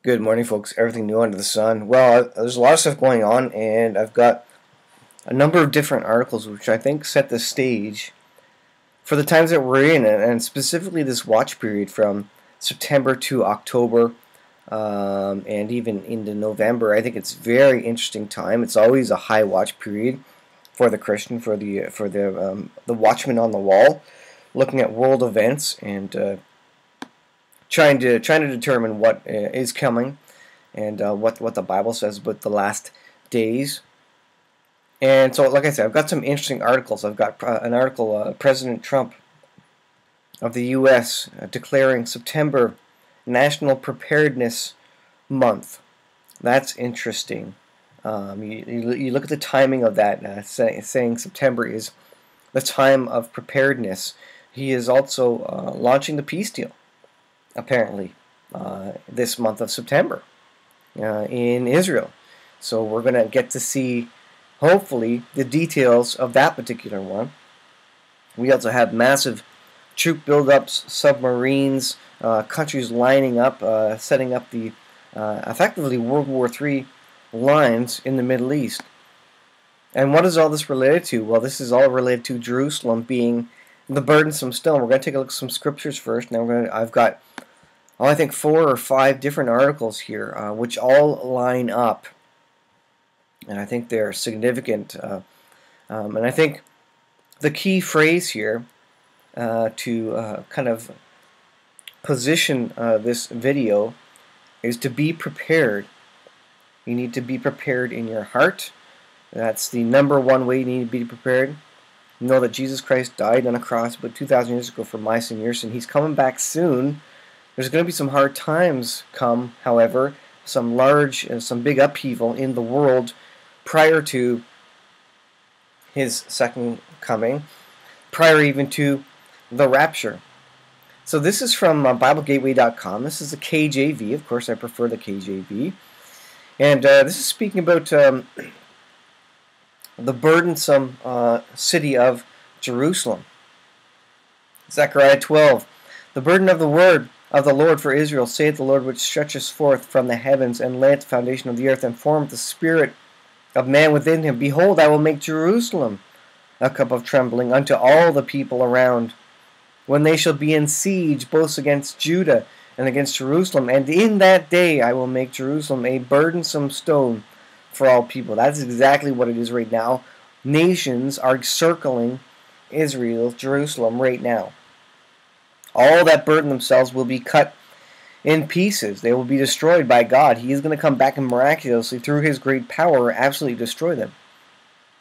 Good morning, folks. Everything new under the sun. Well, there's a lot of stuff going on, and I've got a number of different articles which I think set the stage for the times that we're in, and specifically this watch period from September to October, and even into November. I think it's a very interesting time. It's always a high watch period for the Christian, for the watchman on the wall, looking at world events and trying to determine what is coming and what the Bible says about the last days. And so, like I said, I've got some interesting articles. I've got an article, President Trump of the U.S. Declaring September National Preparedness Month. That's interesting. You look at the timing of that, saying September is the time of preparedness. He is also launching the peace deal, apparently, this month of September in Israel. So we're going to get to see, hopefully, the details of that particular one. We also have massive troop buildups, submarines, countries lining up, setting up the effectively World War III lines in the Middle East. And what is all this related to? Well, this is all related to Jerusalem being the burdensome stone. We're going to take a look at some scriptures first. Now I've got, I think, 4 or 5 different articles here, which all line up, and I think they're significant. And I think the key phrase here to kind of position this video is to be prepared. You need to be prepared in your heart. That's the number one way you need to be prepared. Know that Jesus Christ died on a cross about 2,000 years ago for my sin, your sin. He's coming back soon. There's going to be some hard times come, however, some big upheaval in the world prior to his second coming, prior even to the rapture. So this is from BibleGateway.com. This is the KJV. Of course, I prefer the KJV. And this is speaking about the burdensome city of Jerusalem. Zechariah 12. The burden of the word of the Lord for Israel, saith the Lord, which stretcheth forth from the heavens, and layeth the foundation of the earth, and formed the spirit of man within him. Behold, I will make Jerusalem a cup of trembling unto all the people around, when they shall be in siege both against Judah and against Jerusalem. And in that day I will make Jerusalem a burdensome stone for all people. That's exactly what it is right now. Nations are circling Israel, Jerusalem, right now. All that burden themselves will be cut in pieces. They will be destroyed by God. He is going to come back and miraculously, through his great power, absolutely destroy them.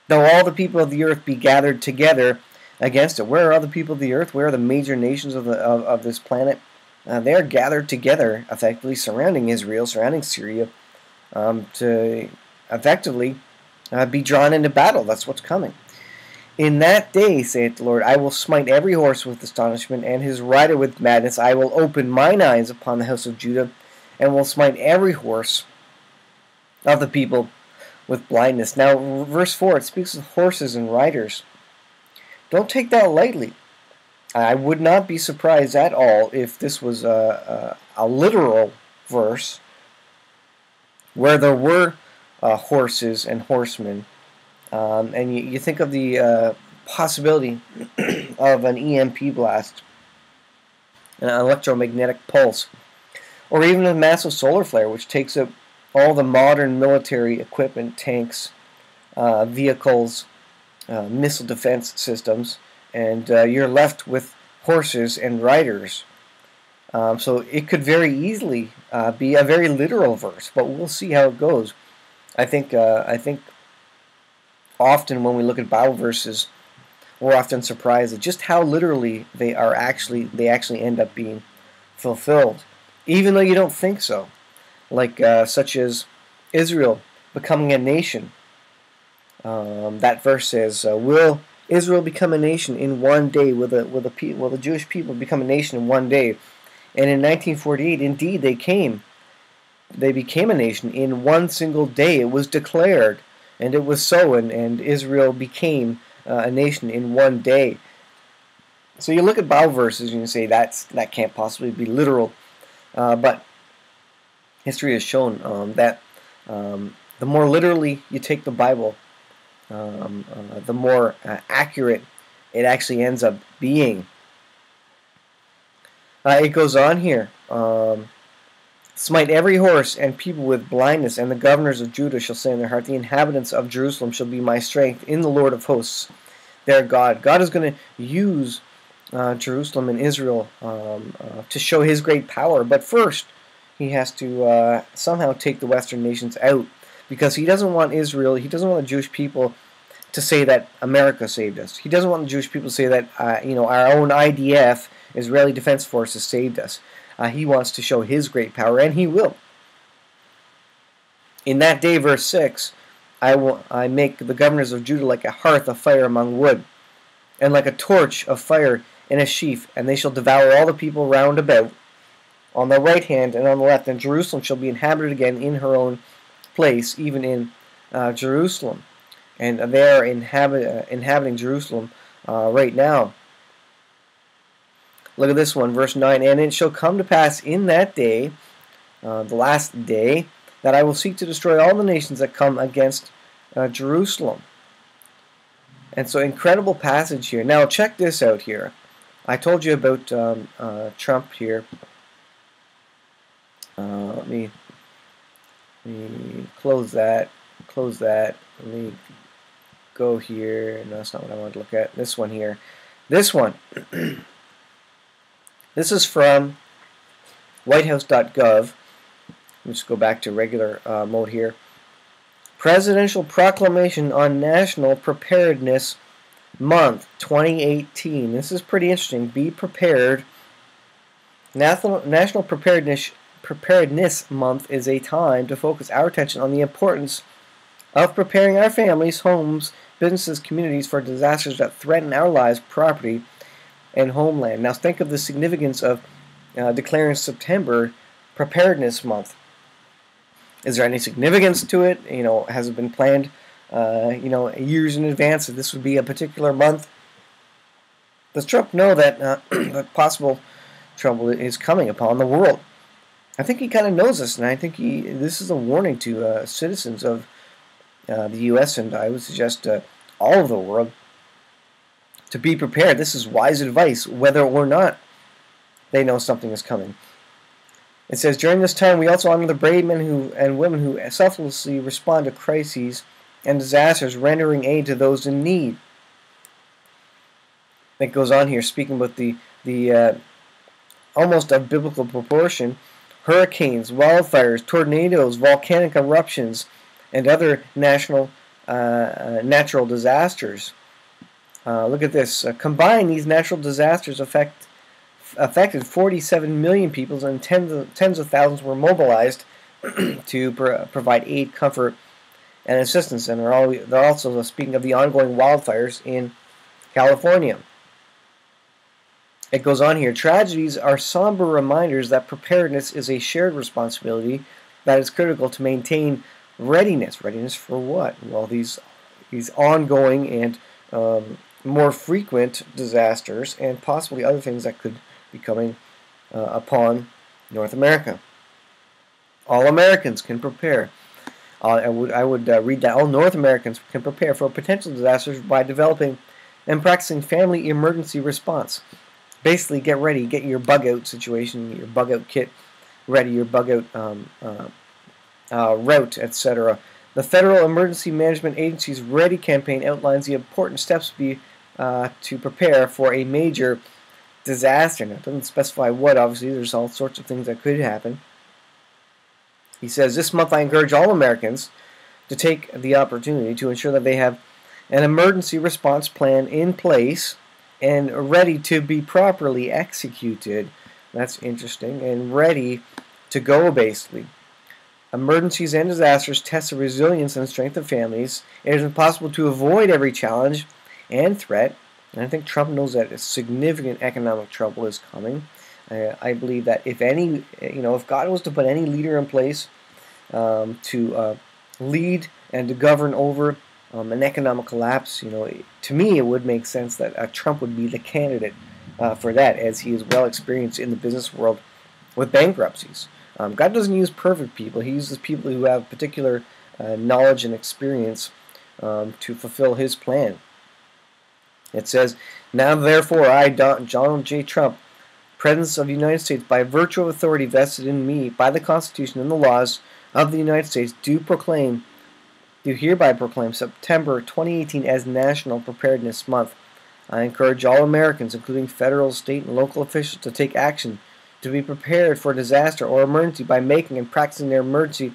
Though all the people of the earth be gathered together against it. Where are all the people of the earth? Where are the major nations of this planet? They are gathered together, effectively surrounding Israel, surrounding Syria, to effectively be drawn into battle. That's what's coming. In that day, saith the Lord, I will smite every horse with astonishment, and his rider with madness. I will open mine eyes upon the house of Judah, and will smite every horse of the people with blindness. Now, verse 4, it speaks of horses and riders. Don't take that lightly. I would not be surprised at all if this was a literal verse where there were horses and horsemen. And you think of the possibility of an EMP blast, an electromagnetic pulse, or even a massive solar flare, which takes up all the modern military equipment, tanks, vehicles, missile defense systems, and you're left with horses and riders. So it could very easily be a very literal verse, but we'll see how it goes. I think often when we look at Bible verses, we're often surprised at just how literally they actually end up being fulfilled, even though you don't think so. Like such as Israel becoming a nation. That verse says, "Will Israel become a nation in one day? Will the Jewish people become a nation in one day?" And in 1948, indeed, they came. They became a nation in one single day. It was declared, and it was so, and Israel became a nation in one day. So you look at Bible verses and you say that can't possibly be literal, but history has shown that the more literally you take the Bible, the more accurate it actually ends up being. It goes on here. Smite every horse and people with blindness, and the governors of Judah shall say in their heart, the inhabitants of Jerusalem shall be my strength in the Lord of hosts, their God. God is going to use Jerusalem and Israel to show his great power, but first he has to somehow take the Western nations out, because he doesn't want Israel, he doesn't want the Jewish people to say that America saved us. He doesn't want the Jewish people to say that our own IDF, Israeli Defense Forces, saved us. He wants to show his great power, and he will. In that day, verse 6, I make the governors of Judah like a hearth of fire among wood, and like a torch of fire in a sheaf, and they shall devour all the people round about, on the right hand and on the left, and Jerusalem shall be inhabited again in her own place, even in Jerusalem. And they are inhabiting Jerusalem right now. Look at this one, verse 9. And it shall come to pass in that day, the last day, that I will seek to destroy all the nations that come against Jerusalem. And so, incredible passage here. Now, check this out here. I told you about Trump here. Let me close that. Let me go here. No, that's not what I want to look at. This one here. This one. This is from whitehouse.gov. Let's go back to regular mode here. Presidential Proclamation on National Preparedness Month 2018. This is pretty interesting. Be prepared. National Preparedness Month is a time to focus our attention on the importance of preparing our families, homes, businesses, communities for disasters that threaten our lives, property, and homeland. Now think of the significance of declaring September Preparedness Month. Is there any significance to it? Has it been planned, years in advance that this would be a particular month? Does Trump know that that possible trouble is coming upon the world? I think he kind of knows this, and I think this is a warning to citizens of the U.S., and I would suggest all of the world to be prepared. This is wise advice, whether or not they know something is coming. It says, during this time we also honor the brave men and women who selflessly respond to crises and disasters, rendering aid to those in need. It goes on here, speaking about the almost of biblical proportion, hurricanes, wildfires, tornadoes, volcanic eruptions, and other natural disasters. Look at this. Combined, these natural disasters affected 47 million people, and tens of thousands were mobilized to provide aid, comfort, and assistance. And they're also speaking of the ongoing wildfires in California. It goes on here. Tragedies are somber reminders that preparedness is a shared responsibility that is critical to maintain readiness. Readiness for what? Well, these ongoing and more frequent disasters, and possibly other things that could be coming upon North America. All Americans can prepare. I would read that all North Americans can prepare for potential disasters by developing and practicing family emergency response. Basically, get ready, get your bug out situation, your bug out kit ready, your bug out route, etc. The Federal Emergency Management Agency's Ready campaign outlines the important steps to prepare for a major disaster. Now, it doesn't specify what, obviously. There's all sorts of things that could happen. He says, this month I encourage all Americans to take the opportunity to ensure that they have an emergency response plan in place and ready to be properly executed. That's interesting. And ready to go, basically. Emergencies and disasters test the resilience and strength of families. It is impossible to avoid every challenge and threat. And I think Trump knows that a significant economic trouble is coming. I believe that if God was to put any leader in place to lead and to govern over an economic collapse, to me it would make sense that Trump would be the candidate for that, as he is well experienced in the business world with bankruptcies. God doesn't use perfect people. He uses people who have particular knowledge and experience to fulfill His plan. It says, "Now therefore I, Donald J. Trump, President of the United States, by virtue of authority vested in me by the Constitution and the laws of the United States, do hereby proclaim September 2018 as National Preparedness Month. I encourage all Americans, including federal, state, and local officials, to take action to be prepared for disaster or emergency by making and practicing their emergency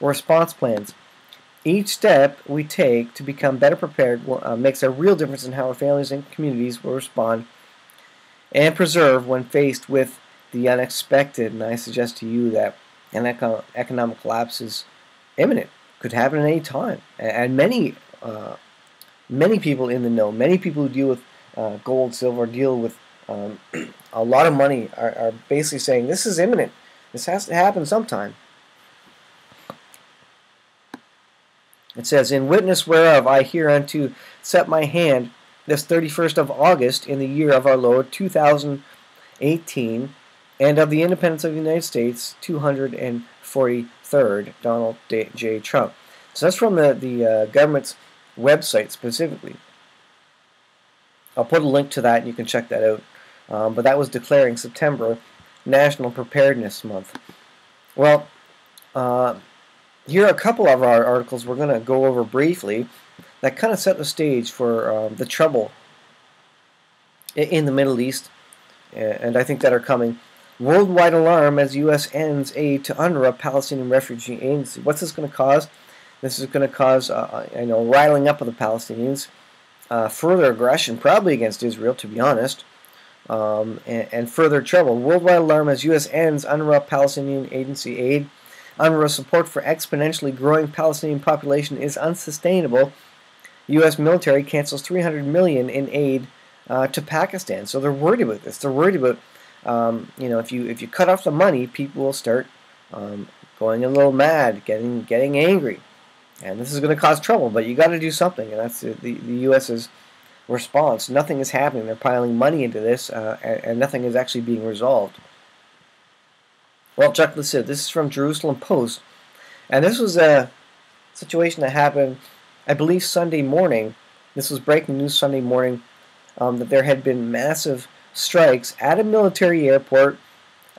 response plans. Each step we take to become better prepared makes a real difference in how our families and communities will respond and preserve when faced with the unexpected." And I suggest to you that an economic collapse is imminent, could happen at any time. And many people in the know, many people who deal with gold, silver, deal with a lot of money are basically saying this is imminent. This has to happen sometime. It says, "In witness whereof I hereunto set my hand this 31st of August in the year of our Lord 2018, and of the independence of the United States 243rd, Donald J. Trump." So that's from the government's website specifically. I'll put a link to that and you can check that out. But that was declaring September National Preparedness Month. Well, here are a couple of our articles we're going to go over briefly that kind of set the stage for the trouble in the Middle East, and I think that are coming. Worldwide alarm as U.S. ends aid to UNRWA, Palestinian Refugee Agency. What's this going to cause? This is going to cause, riling up of the Palestinians, further aggression, probably against Israel, to be honest, and further trouble. Worldwide alarm as U.S. ends UNRWA, Palestinian Agency aid. UNRWA support for exponentially growing Palestinian population is unsustainable. U.S. military cancels $300 million in aid to Pakistan. So they're worried about this. They're worried about, if you cut off the money, people will start going a little mad, getting angry, and this is going to cause trouble. But you got to do something, and that's the U.S.'s response. Nothing is happening. They're piling money into this, and nothing is actually being resolved. Well, check this out. This is from Jerusalem Post, and this was a situation that happened, I believe, Sunday morning. This was breaking news Sunday morning, that there had been massive strikes at a military airport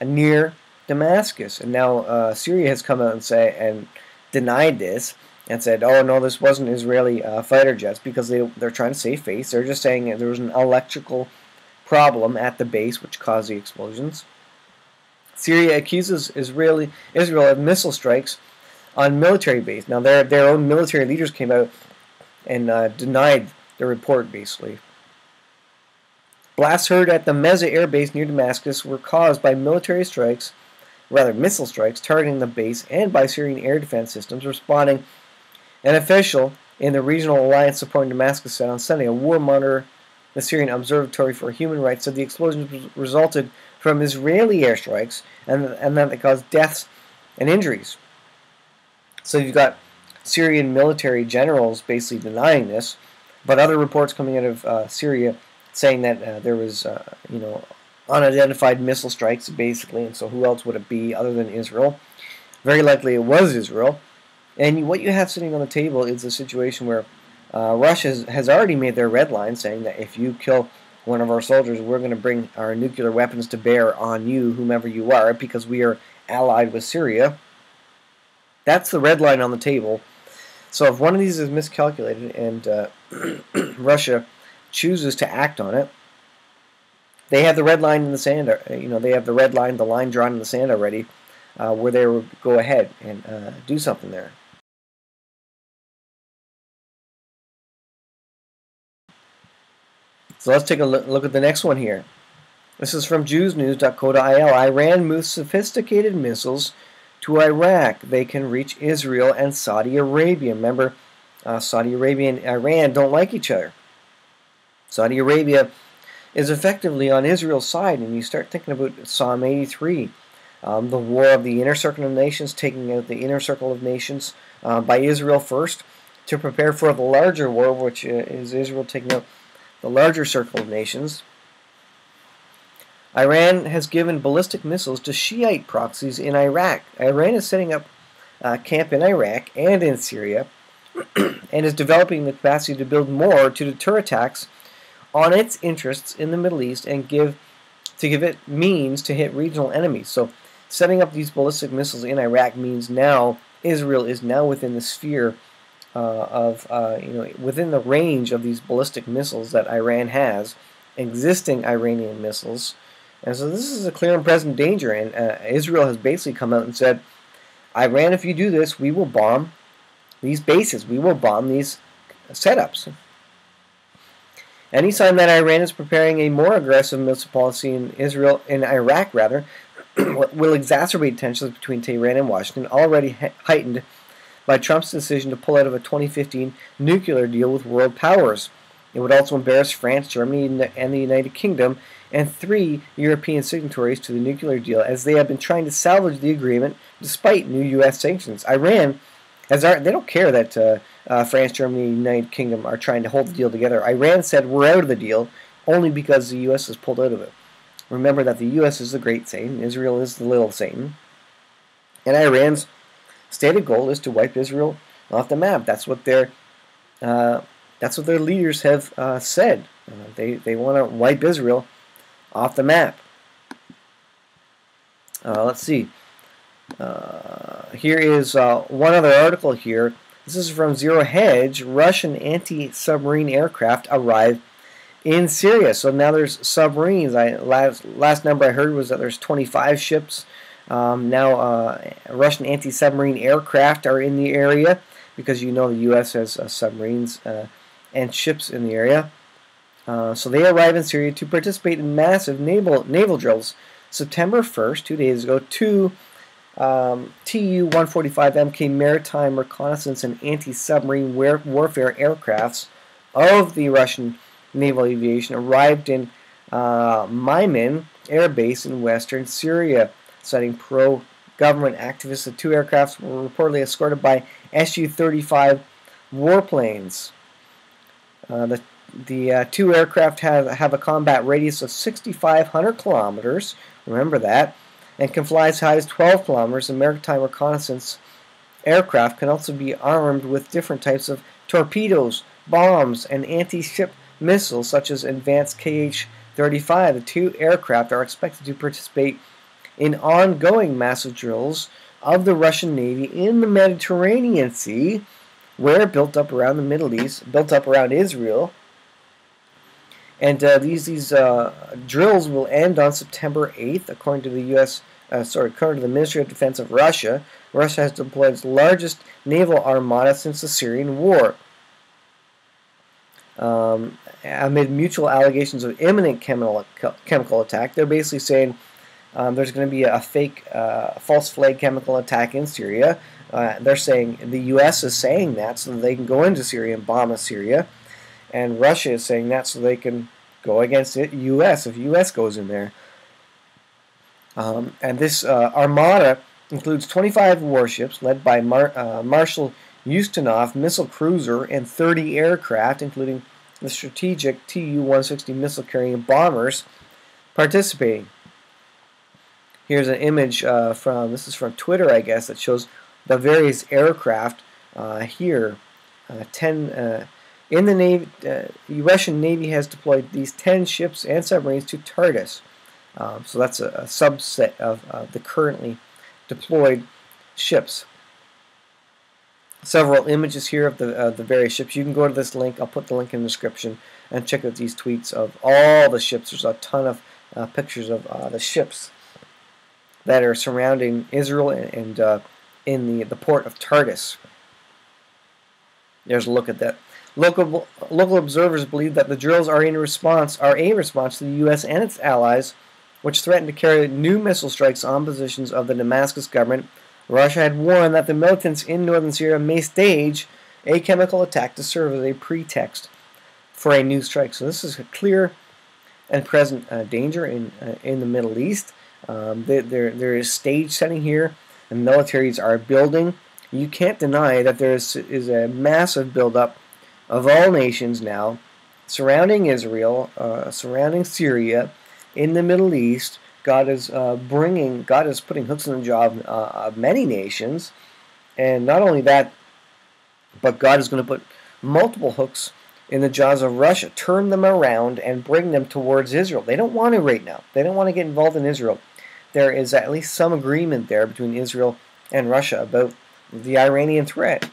near Damascus, and now Syria has come out and denied this and said, "Oh no, this wasn't Israeli fighter jets," because they're trying to save face. They're just saying that there was an electrical problem at the base which caused the explosions. Syria accuses Israel of missile strikes on military base. Now their own military leaders came out and denied the report, basically. Blasts heard at the Meza air base near Damascus were caused by missile strikes targeting the base, and by Syrian air defense systems responding. An official in the regional alliance supporting Damascus said on Sunday, a war monitor, the Syrian Observatory for Human Rights, said the explosions resulted from Israeli airstrikes and that they caused deaths and injuries. So you've got Syrian military generals basically denying this, but other reports coming out of Syria saying that there was, unidentified missile strikes, basically, and so who else would it be other than Israel? Very likely it was Israel. And what you have sitting on the table is a situation where Russia has already made their red line, saying that if you kill one of our soldiers, we're going to bring our nuclear weapons to bear on you, whomever you are, because we are allied with Syria. That's the red line on the table. So if one of these is miscalculated and Russia chooses to act on it, they have the red line in the sand. They have the line drawn in the sand already, where they will go ahead and do something there. So let's take a look at the next one here. This is from JewsNews.co.il. Iran moves sophisticated missiles to Iraq. They can reach Israel and Saudi Arabia. Remember, Saudi Arabia and Iran don't like each other. Saudi Arabia is effectively on Israel's side, and you start thinking about Psalm 83, the war of the inner circle of nations, taking out the inner circle of nations by Israel first, to prepare for the larger war, which is Israel taking out the larger circle of nations. Iran has given ballistic missiles to Shiite proxies in Iraq. Iran is setting up camp in Iraq and in Syria and is developing the capacity to build more to deter attacks on its interests in the Middle East and give it means to hit regional enemies. So setting up these ballistic missiles in Iraq means now Israel is now within the sphere within the range of these ballistic missiles that Iran has, existing Iranian missiles. And so this is a clear and present danger, and Israel has basically come out and said, Iran, if you do this, we will bomb these bases, we will bomb these setups. Any sign that Iran is preparing a more aggressive missile policy in Iraq will exacerbate tensions between Tehran and Washington, already heightened by Trump's decision to pull out of a 2015 nuclear deal with world powers. It would also embarrass France, Germany, and the United Kingdom, and 3 European signatories to the nuclear deal, as they have been trying to salvage the agreement despite new U.S. sanctions. Iran, they don't care that France, Germany, and the United Kingdom are trying to hold the deal together. Iran said we're out of the deal only because the U.S. has pulled out of it. Remember that the U.S. is the great Satan, Israel is the little Satan, and Iran's stated goal is to wipe Israel off the map. That's what their leaders have said. They want to wipe Israel off the map. Let's see. Here is one other article here. This is from Zero Hedge. Russian anti-submarine aircraft arrive in Syria. So now there's submarines. Last number I heard was that there's 25 ships. Now Russian anti-submarine aircraft are in the area because you know the U.S. has submarines and ships in the area. So they arrive in Syria to participate in massive naval drills. September 1st, 2 days ago, 2 Tu-145MK maritime reconnaissance and anti-submarine warfare aircrafts of the Russian naval aviation arrived in Maimin Air Base in western Syria, citing pro-government activists. The 2 aircrafts were reportedly escorted by Su-35 warplanes. The 2 aircraft have a combat radius of 6,500 kilometers, remember that, and can fly as high as 12 kilometers. The maritime reconnaissance aircraft can also be armed with different types of torpedoes, bombs, and anti-ship missiles such as advanced Kh-35. The 2 aircraft are expected to participate in ongoing massive drills of the Russian Navy in the Mediterranean Sea, where built up around the Middle East, built up around Israel. And these drills will end on September 8th, according to the according to the Ministry of Defense of Russia. Russia has deployed its largest naval armada since the Syrian War. Amid mutual allegations of imminent chemical attack, they're basically saying there's going to be a fake, false flag chemical attack in Syria. They're saying the U.S. is saying that so that they can go into Syria and bomb Syria. And Russia is saying that so they can go against it, U.S. if U.S. goes in there. And this armada includes 25 warships led by Marshal Ustinov missile cruiser and 30 aircraft, including the strategic Tu-160 missile-carrying bombers, participating. Here's an image this is from Twitter, I guess, that shows the various aircraft here. 10 in the Navy, the Russian Navy has deployed these 10 ships and submarines to Tartus. So that's a subset of the currently deployed ships. Several images here of the various ships. You can go to this link. I'll put the link in the description and check out these tweets of all the ships. There's a ton of pictures of the ships that are surrounding Israel and in the port of Tartus. There's a look at that. Local observers believe that the drills are a response to the U.S. and its allies, which threatened to carry new missile strikes on positions of the Damascus government. Russia had warned that the militants in northern Syria may stage a chemical attack to serve as a pretext for a new strike. So this is a clear and present danger in the Middle East. There is stage setting here, and militaries are building. You can't deny that there is a massive buildup of all nations now surrounding Israel, surrounding Syria, in the Middle East. God is putting hooks in the jaw of many nations, and not only that, but God is going to put multiple hooks in the jaws of Russia, turn them around and bring them towards Israel. They don't want to right now. They don't want to get involved in Israel. There is at least some agreement there between Israel and Russia about the Iranian threat.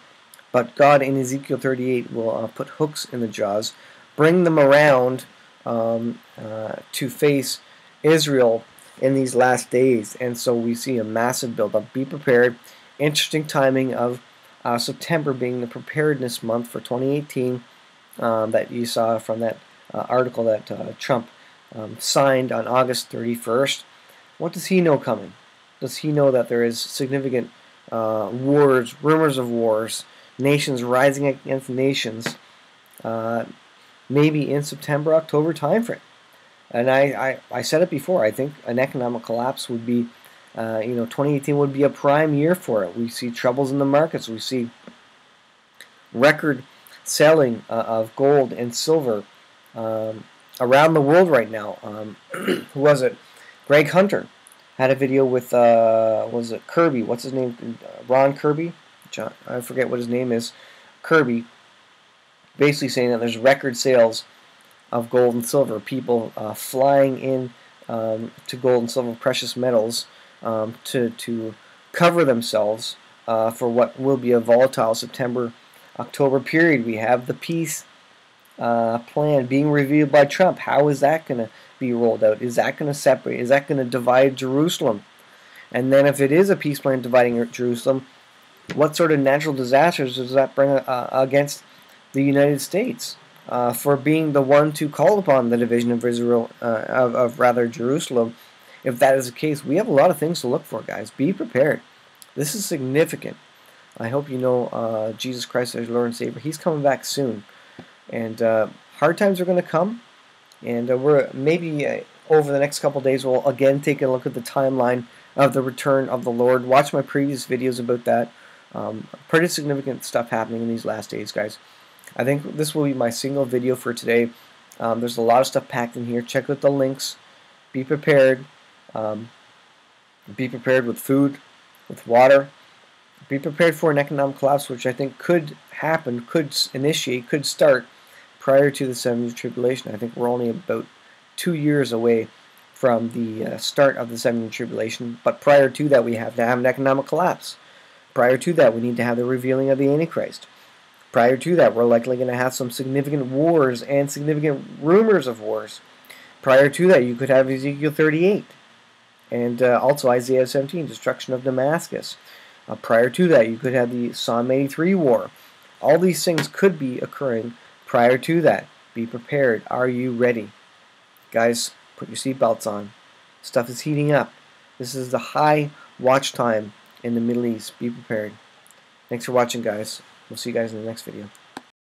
But God in Ezekiel 38 will put hooks in the jaws, bring them around to face Israel in these last days. And so we see a massive buildup. Be prepared. Interesting timing of September being the preparedness month for 2018 that you saw from that article that Trump signed on August 31st. What does he know coming? Does he know that there is significant wars, rumors of wars, nations rising against nations, maybe in September, October timeframe? And I said it before, I think an economic collapse would be, 2018 would be a prime year for it. We see troubles in the markets. We see record selling of gold and silver around the world right now. Who was it? Greg Hunter had a video with, was it Kirby? What's his name? Ron Kirby? John, I forget what his name is. Kirby, basically saying that there's record sales of gold and silver. People flying in to gold and silver, precious metals, to cover themselves for what will be a volatile September-October period. We have the peace plan being revealed by Trump. How is that going to be rolled out? Is that going to separate? Is that going to divide Jerusalem? And then if it is a peace plan dividing Jerusalem, what sort of natural disasters does that bring against the United States for being the one to call upon the division of Israel, rather Jerusalem? If that is the case, we have a lot of things to look for, guys. Be prepared. This is significant. I hope you know Jesus Christ as your Lord and Savior. He's coming back soon. And hard times are going to come. And we're maybe over the next couple of days, we'll again take a look at the timeline of the return of the Lord. Watch my previous videos about that. Pretty significant stuff happening in these last days, guys. I think this will be my single video for today. There's a lot of stuff packed in here. Check out the links. Be prepared. Be prepared with food, with water. Be prepared for an economic collapse, which I think could happen, could initiate, could start prior to the 7 year tribulation. I think we're only about 2 years away from the start of the 7 year tribulation. But prior to that, we have to have an economic collapse. Prior to that, we need to have the revealing of the Antichrist. Prior to that, we're likely going to have some significant wars and significant rumors of wars. Prior to that, you could have Ezekiel 38 and also Isaiah 17, destruction of Damascus. Prior to that, you could have the Psalm 83 war. All these things could be occurring prior to that. Be prepared. Are you ready? Guys, put your seatbelts on. Stuff is heating up. This is the high watch time in the Middle East. Be prepared. Thanks for watching, guys. We'll see you guys in the next video.